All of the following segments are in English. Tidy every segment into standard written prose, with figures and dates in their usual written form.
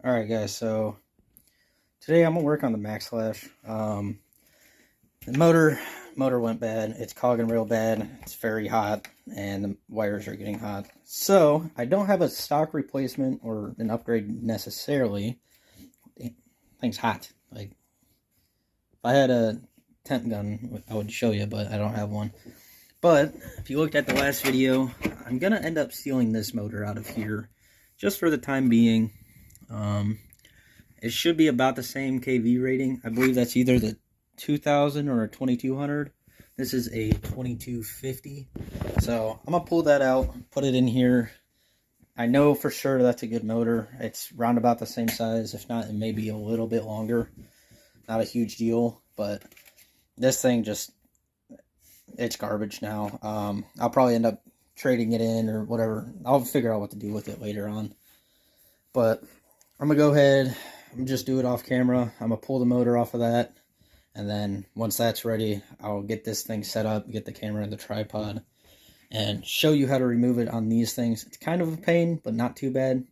Alright guys, so today I'm gonna work on the Maxx. The motor went bad. It's clogging real bad. It's very hot and the wires are getting hot. So I don't have a stock replacement or an upgrade necessarily. Thing's hot. Like if I had a tent gun, I would show you, but I don't have one. But if you looked at the last video, I'm gonna end up stealing this motor out of here just for the time being. It should be about the same kV rating. I believe that's either the 2000 or a 2200. This is a 2250. So I'm gonna pull that out, put it in here. I know for sure that's a good motor. It's round about the same size. If not, it may be a little bit longer. Not a huge deal, but this thing it's garbage now. I'll probably end up trading it in or whatever. I'll figure out what to do with it later on. But I'm gonna go ahead and just do it off camera. I'm gonna pull the motor off of that, and then once that's ready, I'll get this thing set up, get the camera and the tripod, and show you how to remove it on these things. It's kind of a pain, but not too bad.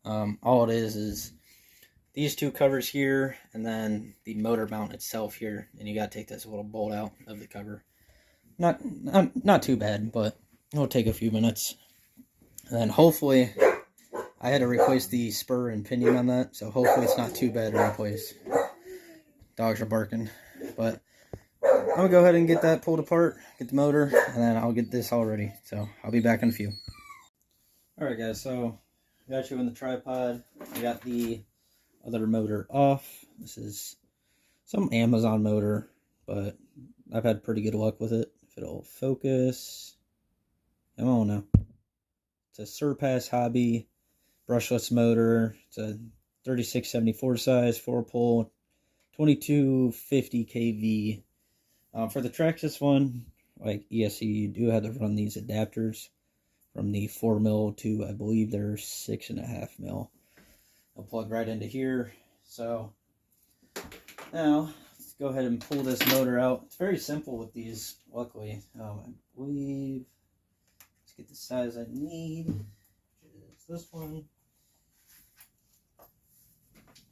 All it is these two covers here, and then the motor mount itself here, and you gotta take this little bolt out of the cover. Not too bad, but it'll take a few minutes. And then hopefully, I had to replace the spur and pinion on that, so hopefully it's not too bad to replace. Dogs are barking. But I'm going to go ahead and get that pulled apart, get the motor, and then I'll get this all ready. So I'll be back in a few. Alright guys, so I got you in the tripod. I got the other motor off. This is some Amazon motor, but I've had pretty good luck with it. If it'll focus. I don't know. It's a Surpass Hobby brushless motor. It's a 3674 size, 4-pole, 2250 kV. For the Traxxas one, like ESC, you do have to run these adapters from the 4mm to, I believe they're 6.5mm. I'll plug right into here. So now let's go ahead and pull this motor out. It's very simple with these, luckily. I believe, let's get the size I need, which is this one.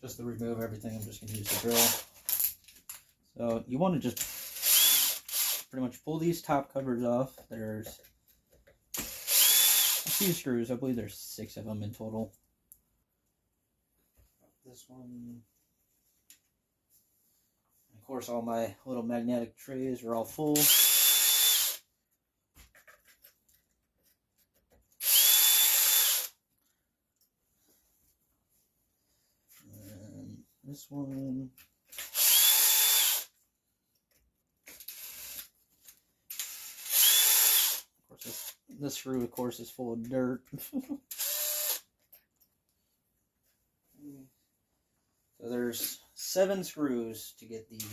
Just to remove everything, I'm just going to use the drill. So you want to just pretty much pull these top covers off. There's a few screws. I believe there's 6 of them in total. This one. Of course, all my little magnetic trays are all full. This one. Of course, this screw, of course, is full of dirt. So there's 7 screws to get the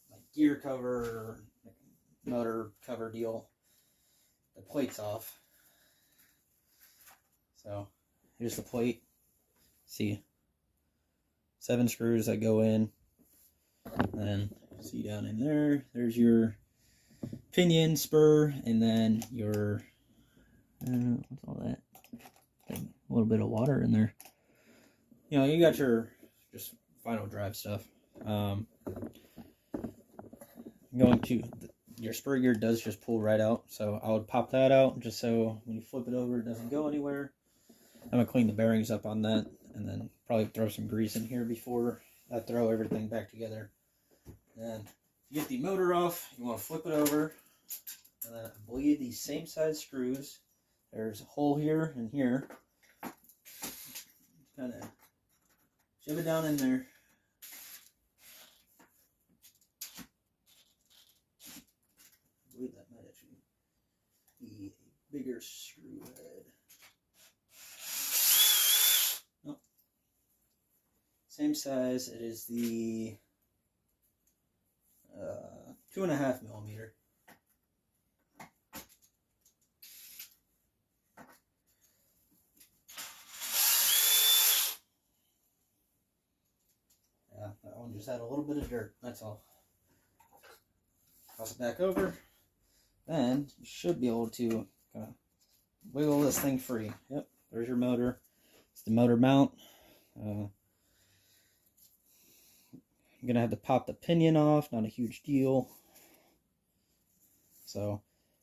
like gear cover, motor cover deal, the plates off. So here's the plate. See, 7 screws that go in, and see down in there, there's your pinion, spur, and then your, what's all that? A little bit of water in there. You know, you got your just final drive stuff. Your spur gear does just pull right out, so I would pop that out just so when you flip it over, it doesn't go anywhere. I'm gonna clean the bearings up on that, and then probably throw some grease in here before I throw everything back together. And you get the motor off, you want to flip it over, and then I believe these same size screws, there's a hole here and here. Kind of shove it down in there. I believe that might actually be a bigger screw head. Same size. It is the 2.5mm. Yeah, that one just had a little bit of dirt. That's all. Toss it back over. Then you should be able to kind of wiggle this thing free. Yep, there's your motor. It's the motor mount. I'm going to have to pop the pinion off, not a huge deal. So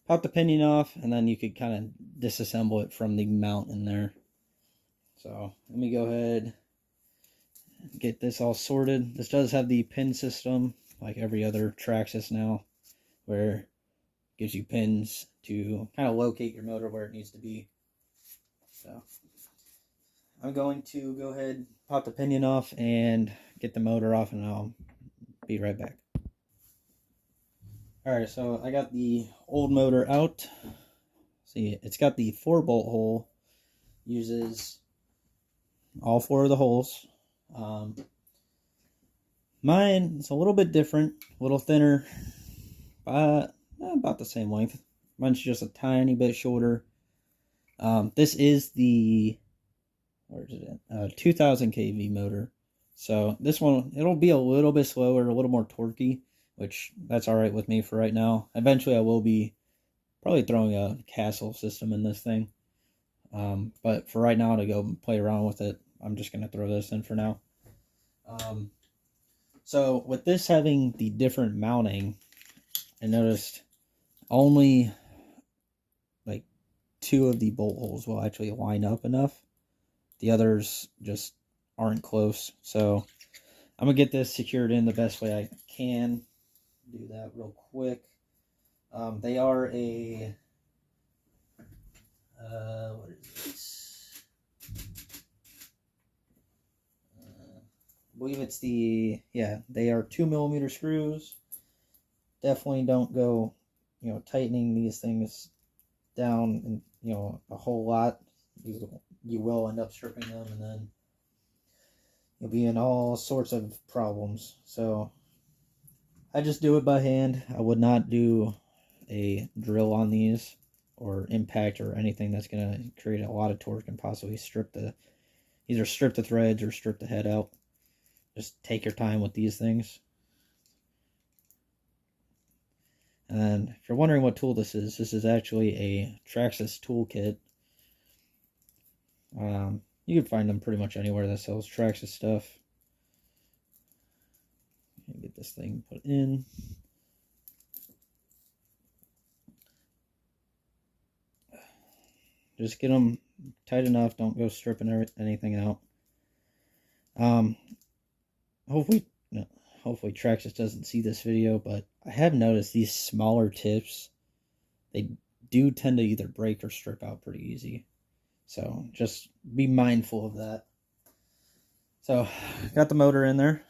pop the pinion off, and then you could kind of disassemble it from the mount in there. So let me go ahead and get this all sorted. This does have the pin system, like every other Traxxas now, where it gives you pins to kind of locate your motor where it needs to be. So I'm going to go ahead, pop the pinion off, and get the motor off, and I'll be right back. Alright, so I got the old motor out. See, it's got the 4-bolt hole. Uses all 4 of the holes. Mine is a little bit different, a little thinner, but about the same length. Mine's just a tiny bit shorter. This is the, where is it? 2000 kV motor. So this one, it'll be a little bit slower, a little more torquey, which that's all right with me for right now. Eventually, I will be probably throwing a castle system in this thing. But for right now, to go play around with it, I'm just going to throw this in for now. So with this having the different mounting, I noticed only like 2 of the bolt holes will actually line up enough. The others just aren't close. So I'm going to get this secured in the best way I can. Do that real quick. They are a, what is this? I believe it's the, yeah, they are 2mm screws. Definitely don't go, tightening these things down, a whole lot. You will end up stripping them, and then you'll be in all sorts of problems. So I just do it by hand. I would not do a drill on these or impact or anything that's going to create a lot of torque and possibly either strip the threads or strip the head out. Just take your time with these things. And if you're wondering what tool this is actually a Traxxas toolkit. You can find them pretty much anywhere that sells Traxxas stuff. Get this thing put in. Just get them tight enough. Don't go stripping anything out. Hopefully Traxxas doesn't see this video, but I have noticed these smaller tips, they do tend to either break or strip out pretty easy. So just be mindful of that. So got the motor in there.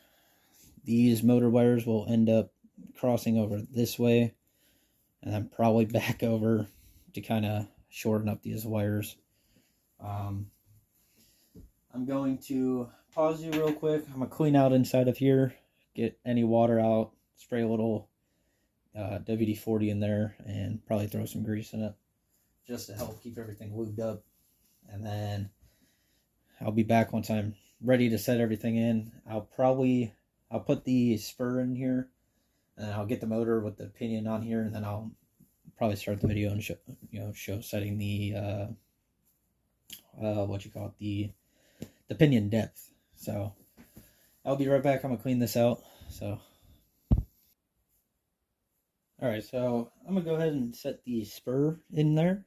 These motor wires will end up crossing over this way, and then probably back over to kind of shorten up these wires. I'm going to pause you real quick. I'm going to clean out inside of here, get any water out, spray a little WD-40 in there, and probably throw some grease in it just to help keep everything lubed up. And then I'll be back once I'm ready to set everything in. I'll put the spur in here, and I'll get the motor with the pinion on here, and then I'll probably start the video and show setting the the pinion depth. So I'll be right back. I'm gonna clean this out. So all right, so I'm gonna go ahead and set the spur in there.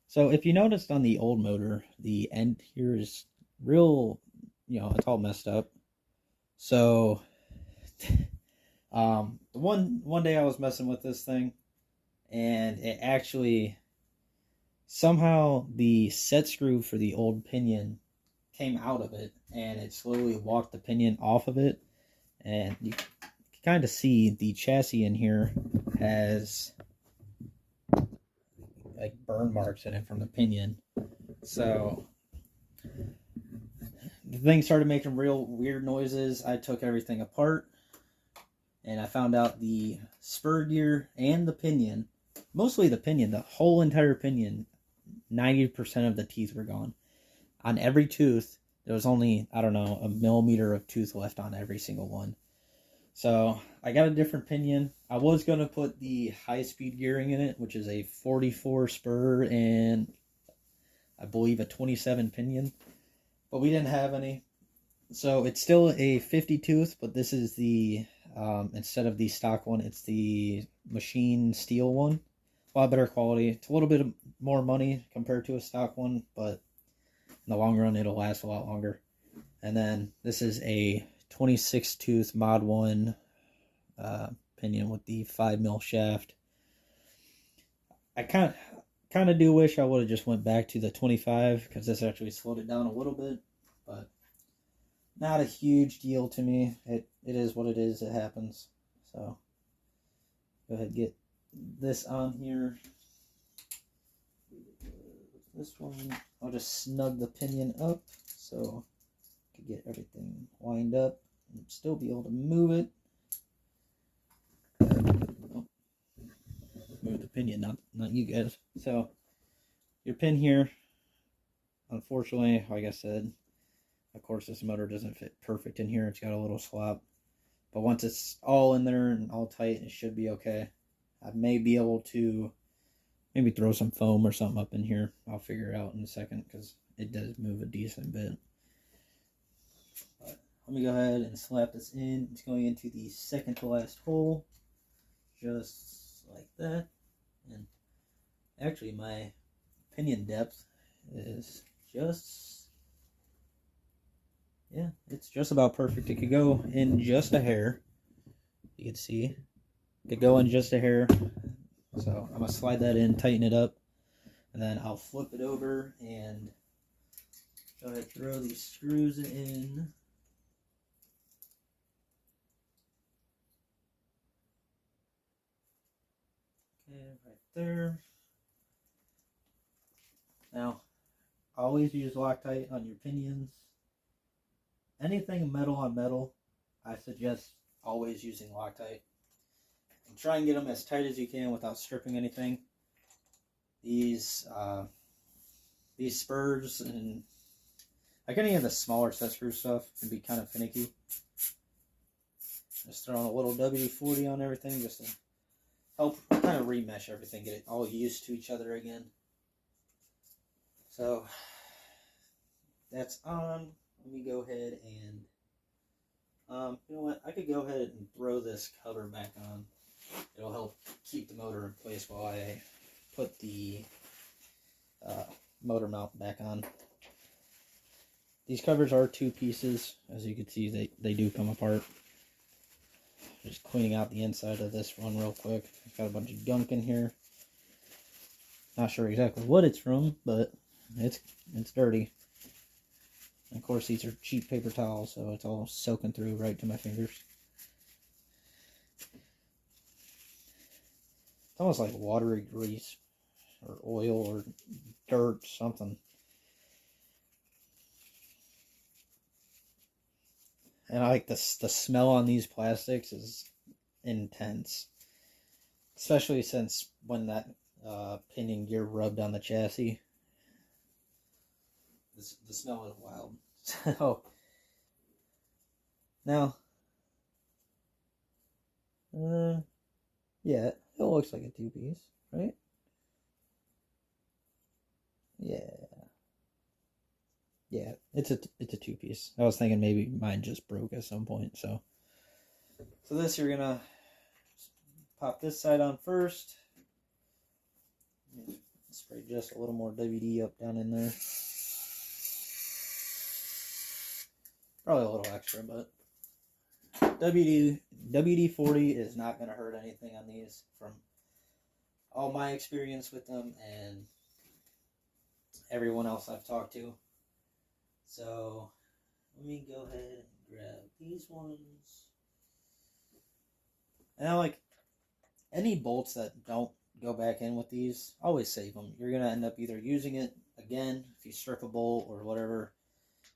So if you noticed on the old motor, the end here is real, it's all messed up. So one day I was messing with this thing, and it actually, somehow the set screw for the old pinion came out of it, and it slowly walked the pinion off of it, and you can kind of see the chassis in here has like burn marks in it from the pinion. So the thing started making real weird noises. I took everything apart, and I found out the spur gear and the pinion, mostly the pinion, the whole entire pinion, 90% of the teeth were gone. On every tooth, there was only, I don't know, a millimeter of tooth left on every single one. So I got a different pinion. I was going to put the high-speed gearing in it, which is a 44 spur and I believe a 27 pinion, but we didn't have any. So it's still a 50 tooth, but this is the, instead of the stock one, it's the machine steel one. A lot better quality. It's a little bit more money compared to a stock one, but in the long run, it'll last a lot longer. And then this is a 26 tooth Mod 1 pinion with the 5mm shaft. I kind of do wish I would have just went back to the 25, because this actually slowed it down a little bit, but not a huge deal to me. It is what it is. It happens. So go ahead and get this on here. This one, I'll just snug the pinion up so I can get everything lined up and still be able to move it. Oh, move the pinion, not you guys. So your pin here, unfortunately, like I said, of course this motor doesn't fit perfect in here. It's got a little slop, but once it's all in there and all tight, it should be okay. I may be able to maybe throw some foam or something up in here. I'll figure it out in a second, because it does move a decent bit. But let me go ahead and slap this in. It's going into the second to last hole, just like that. And actually my pinion depth is just, yeah, it's just about perfect. It could go in just a hair. You can see it could go in just a hair. So I'm going to slide that in, tighten it up, and then I'll flip it over and go ahead and throw these screws in. Okay, right there. Now, always use Loctite on your pinions. Anything metal on metal, I suggest always using Loctite. And try and get them as tight as you can without stripping anything. These spurs and like any of the smaller set screw stuff can be kind of finicky. Just throwing a little WD-40 on everything just to help kind of remesh everything, get it all used to each other again. So that's on. Let me go ahead and you know what? I could go ahead and throw this cover back on. It'll help keep the motor in place while I put the motor mount back on. These covers are 2 pieces. As you can see, they do come apart. Just cleaning out the inside of this one real quick. It's got a bunch of gunk in here. Not sure exactly what it's from, but it's dirty. And of course, these are cheap paper towels, so it's all soaking through right to my fingers. It's almost like watery grease or oil or dirt, something. And I like the smell on these plastics is intense. Especially since when that pinion gear rubbed on the chassis. The smell is wild. So, now, yeah, it looks like a 2-piece, right? Yeah, it's a 2-piece. I was thinking maybe mine just broke at some point. So this, you're gonna pop this side on first. Spray just a little more WD up down in there. Probably a little extra, but WD-40 is not going to hurt anything on these from all my experience with them and everyone else I've talked to. So let me go ahead and grab these ones. And I like any bolts that don't go back in with these, always save them. You're going to end up either using it again if you strip a bolt or whatever,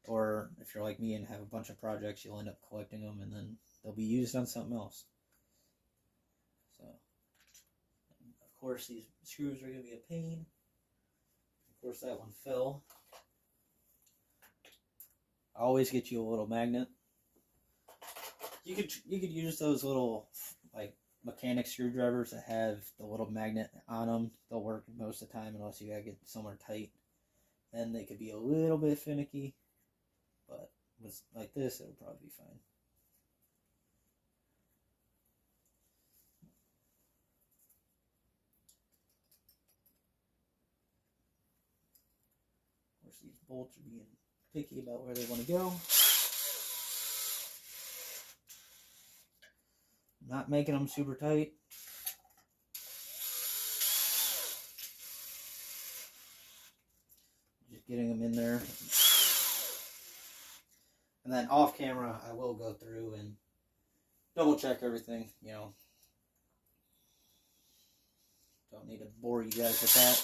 or if you're like me and have a bunch of projects, you'll end up collecting them and then they'll be used on something else. So, of course, these screws are going to be a pain. Of course, that one fell. Always get you a little magnet. You could use those little like mechanic screwdrivers that have the little magnet on them. They'll work most of the time unless you gotta get somewhere tight. and they could be a little bit finicky, but with like this, it would probably be fine. Of course, these bolts are being picky about where they want to go. Not making them super tight. Just getting them in there. And then off camera, I will go through and double check everything, you know. Don't need to bore you guys with that.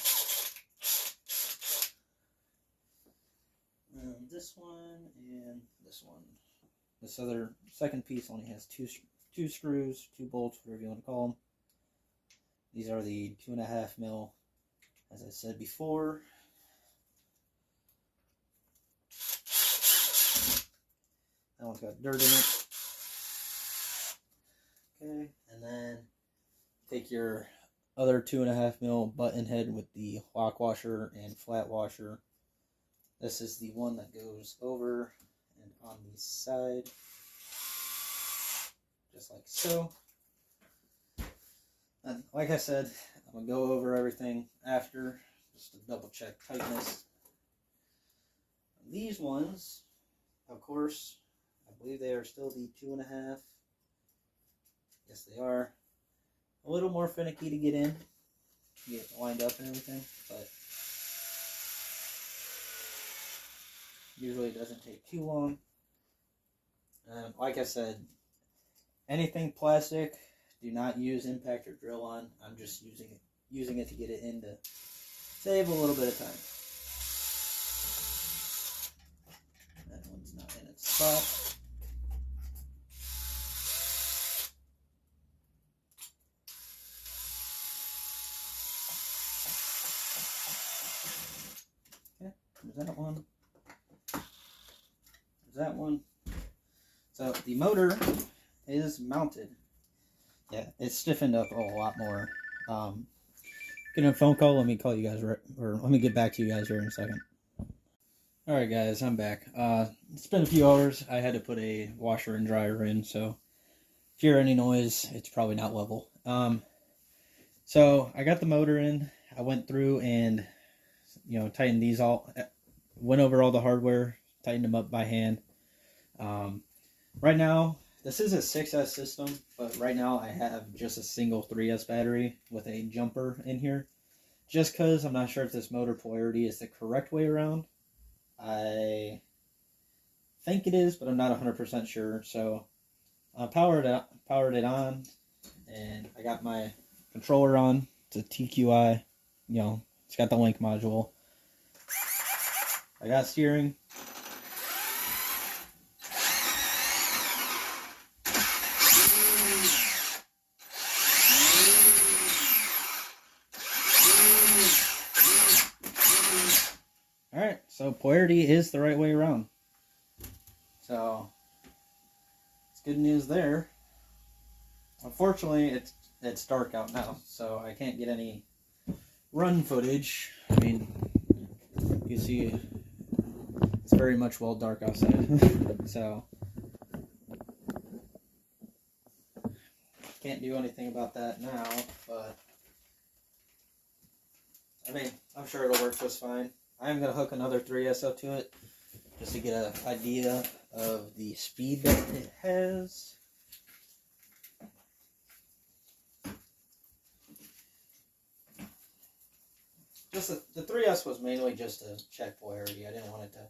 This one and this one. This other second piece only has two screws, 2 bolts, whatever you want to call them. These are the 2.5 mil, as I said before. That one's got dirt in it. Okay, and then take your other 2.5 mil button head with the lock washer and flat washer. This is the one that goes over and on the side, just like so. And like I said, I'm going to go over everything after, just to double check tightness. These ones, of course, I believe they are still the 2.5. Yes, they are. A little more finicky to get in, get lined up and everything, but usually it doesn't take too long. Like I said, anything plastic, do not use impact or drill on. I'm just using it to get it in to save a little bit of time. That one's not in its spot. Okay, there's that one. There's that one. So the motor is mounted. Yeah, it's stiffened up a lot more. Getting a phone call. Let me call you guys, or let me get back to you guys here in a second. All right, guys, I'm back. It's been a few hours. I had to put a washer and dryer in, so if you hear any noise, it's probably not level. So I got the motor in. I went through and, you know, tightened these all. Went over all the hardware, tightened them up by hand. Right now, this is a 6S system, but right now I have just a single 3S battery with a jumper in here. Just because I'm not sure if this motor polarity is the correct way around. I think it is, but I'm not 100% sure. So I powered it on, and I got my controller on. It's a TQI, you know, it's got the link module. I got steering. Alright, so polarity is the right way around. So, it's good news there. Unfortunately, it's dark out now, so I can't get any run footage. I mean, you see, it's very much well dark outside. So, can't do anything about that now, but I mean, I'm sure it'll work just fine. I'm going to hook another 3S up to it just to get an idea of the speed that it has. Just the 3S was mainly just to check polarity. I didn't want it to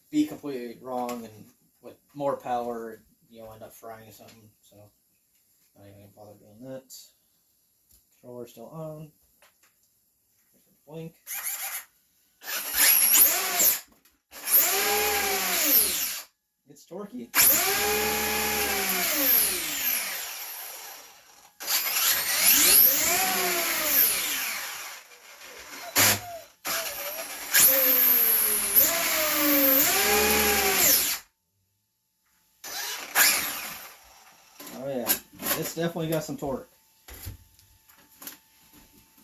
be completely wrong and with more power, you know, end up frying something. So, not even going to bother doing that. Controller still on. Blink. It's torquey. Oh yeah, it's definitely got some torque.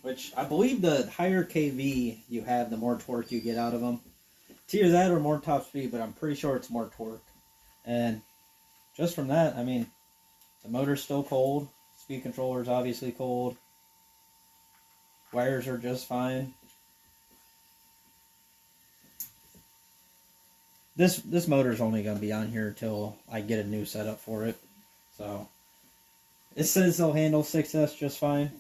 which I believe the higher KV you have, the more torque you get out of them. It's either that or more top speed, but I'm pretty sure it's more torque. And just from that, I mean, the motor's still cold. Speed controller's obviously cold. Wires are just fine. This motor's only going to be on here till I get a new setup for it. So, it says they'll handle 6S just fine.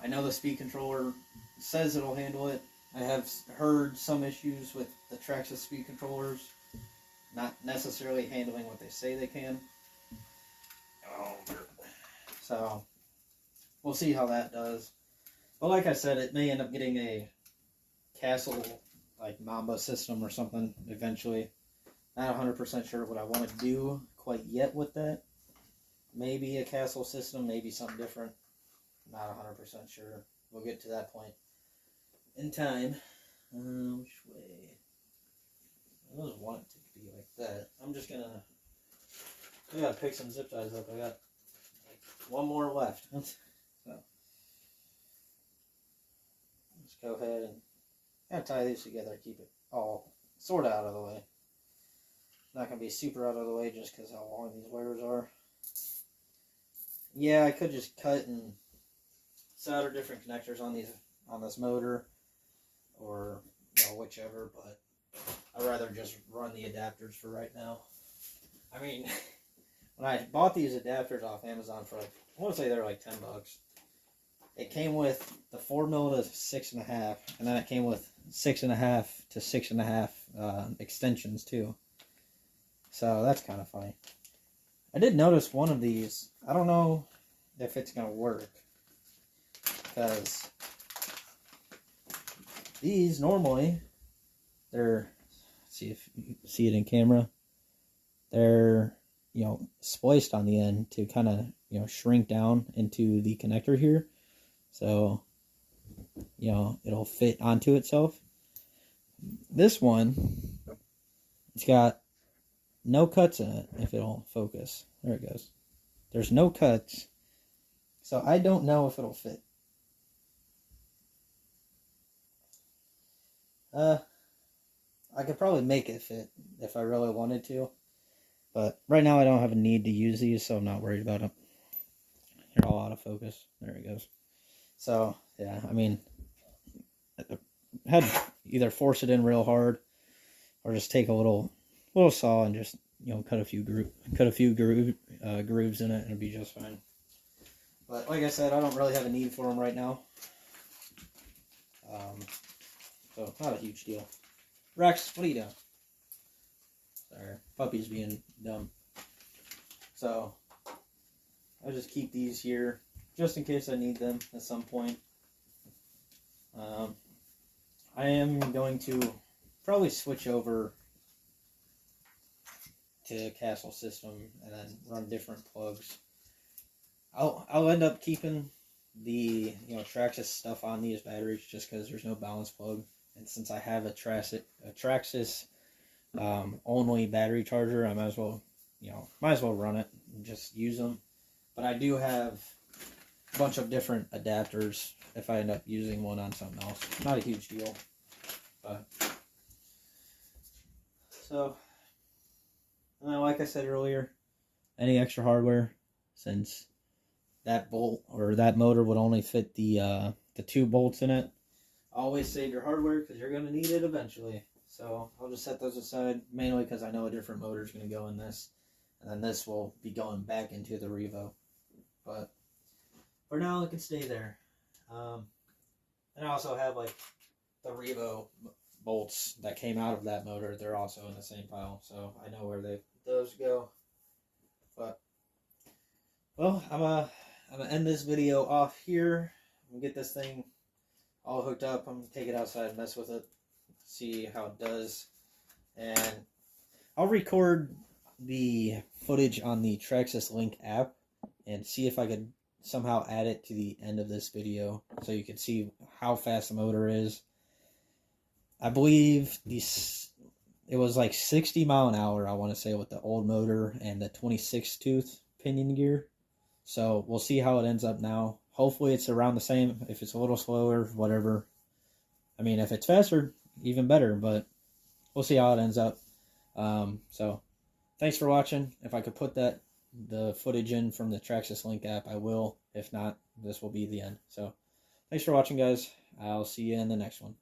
I know the speed controller says it'll handle it. I have heard some issues with the Traxxas speed controllers not necessarily handling what they say they can. So, we'll see how that does. But like I said, it may end up getting a Castle, like Mamba system or something eventually. Not 100% sure what I want to do quite yet with that. Maybe a Castle system, maybe something different. Not 100% sure. We'll get to that point in time. Which way? I don't want it to be like that. I'm just gonna. I gotta pick some zip ties up. I got like one more left. So let's go ahead and tie these together. Keep it all sort of out of the way. Not gonna be super out of the way just because how long these wires are. Yeah, I could just cut and solder different connectors on this motor, or whichever, but I'd rather just run the adapters for right now. I mean, when I bought these adapters off Amazon for like, I want to say they're like $10. It came with the 4mm to 6.5, and then it came with 6.5 to 6.5 extensions too. So that's kind of funny. I did notice one of these. I don't know if it's gonna work, because these normally they're, see if you see it in camera, they're spliced on the end to kind of shrink down into the connector here, so it'll fit onto itself. This one, it's got no cuts in it. If it'll focus, there it goes. There's no cuts, so I don't know if it'll fit. I could probably make it fit if I really wanted to, but right now I don't have a need to use these, so I'm not worried about them. They're all out of focus. There it goes. So yeah, I mean, I had to either force it in real hard or just take a little saw and just cut a few grooves in it, and it'll be just fine. But like I said, I don't really have a need for them right now. So not a huge deal. Rex, what are you doing? Sorry, puppy's being dumb. So I'll just keep these here just in case I need them at some point. I am going to probably switch over to Castle system and then run different plugs. I'll end up keeping the Traxxas stuff on these batteries just because there's no balance plug, and since I have a Traxxas only battery charger, I might as well run it and just use them. But I do have a bunch of different adapters if I end up using one on something else. Not a huge deal, but so like I said earlier, any extra hardware, since that bolt or that motor would only fit the 2 bolts in it, always save your hardware because you're going to need it eventually. So I'll just set those aside, mainly because I know a different motor is going to go in this, and then this will be going back into the Revo. But for now, it can stay there. And I also have like the Revo bolts that came out of that motor. They're also in the same pile, so I know where those go. But well, I'm gonna end this video off here. I'm gonna get this thing all hooked up. I'm gonna take it outside and mess with it, see how it does, and I'll record the footage on the Traxxas Link app and see if I could somehow add it to the end of this video so you can see how fast the motor is. I believe it was like 60 mile an hour, I want to say, with the old motor and the 26 tooth pinion gear. So we'll see how it ends up now. Hopefully it's around the same. If it's a little slower, whatever. I mean, if it's faster, even better, but we'll see how it ends up. So thanks for watching. If I could put the footage in from the Traxxas Link app, I will. If not, this will be the end. So thanks for watching, guys. I'll see you in the next one.